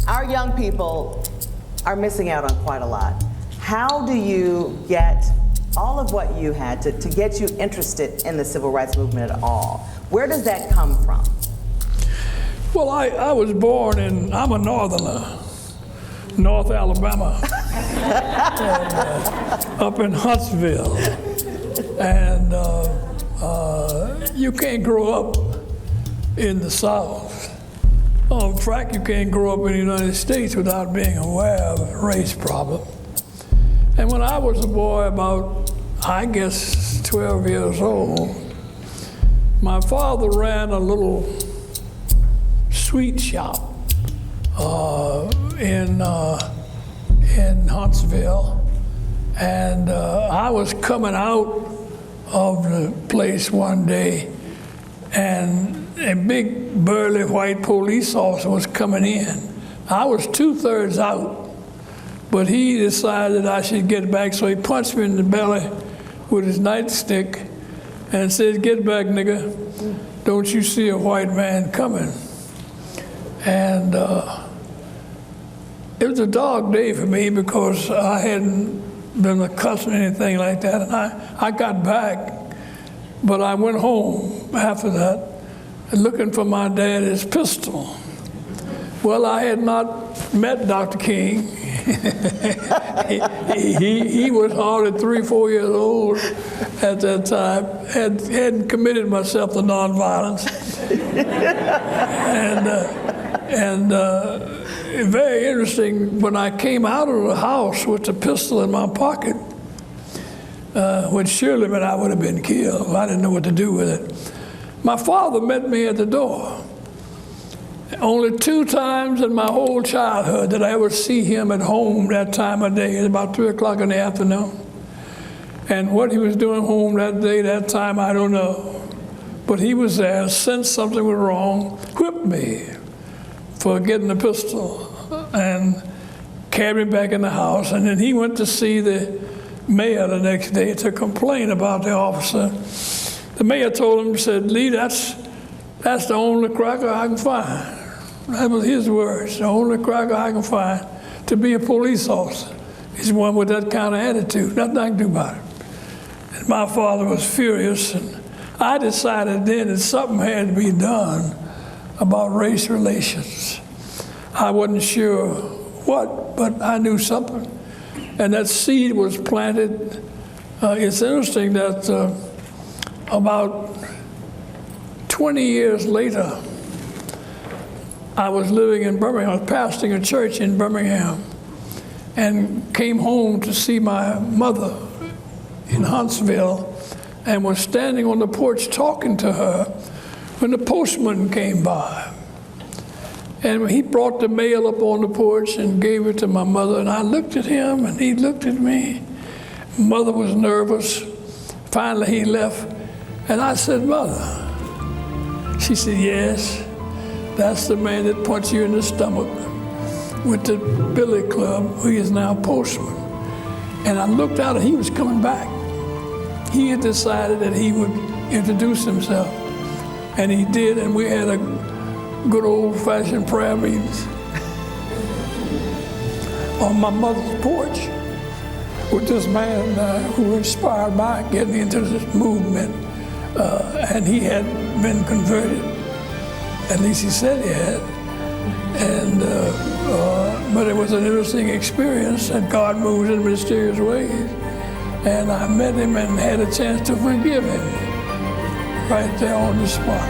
our young people are missing out on quite a lot. How do you get all of what you had to get you interested in the civil rights movement at all? Where does that come from? Well, I was born I'm a northerner, North Alabama, and, up in Huntsville. And you can't grow up in the South. In fact, you can't grow up in the United States without being aware of a race problem. And when I was a boy, about, I guess, 12 years old, my father ran a little sweet shop in Huntsville, and I was coming out of the place one day, and a big burly white police officer was coming in. I was 2/3 out, but he decided I should get back, so he punched me in the belly with his nightstick and said, "Get back, nigga. Don't you see a white man coming?" And it was a dark day for me because I hadn't been accustomed to anything like that. And I got back, but I went home after that looking for my daddy's pistol. Well, I had not met Dr. King. he was hardly 3-4 years old at that time, hadn't committed myself to nonviolence. And very interesting, when I came out of the house with the pistol in my pocket, which surely meant I would have been killed. I didn't know what to do with it. My father met me at the door. Only 2 times in my whole childhood did I ever see him at home that time of day. It was about 3 o'clock in the afternoon. And what he was doing home that day, that time, I don't know. But he was there, sensed something was wrong, whipped me for getting the pistol, and carried me back in the house. And then he went to see the mayor the next day to complain about the officer. The mayor told him, said, "Lee, that's the only cracker I can find." That was his words, "The only cracker I can find to be a police officer is one with that kind of attitude. Nothing I can do about it." And my father was furious, and I decided then that something had to be done about race relations. I wasn't sure what, but I knew something. And that seed was planted. It's interesting that about 20 years later, I was living in Birmingham. I was pastoring a church in Birmingham, and came home to see my mother in Huntsville, and was standing on the porch talking to her when the postman came by. And he brought the mail up on the porch and gave it to my mother, and I looked at him and he looked at me. Mother was nervous. Finally he left, and I said, "Mother." She said, "Yes, that's the man that punched you in the stomach with the billy club, who is now postman." And I looked out and he was coming back. He had decided that he would introduce himself, and he did, and we had a good old-fashioned prayer meetings on my mother's porch with this man who inspired my getting into this movement, and he had been converted. At least he said he had. And but it was an interesting experience, and God moves in mysterious ways. And I met him and had a chance to forgive him right there on the spot.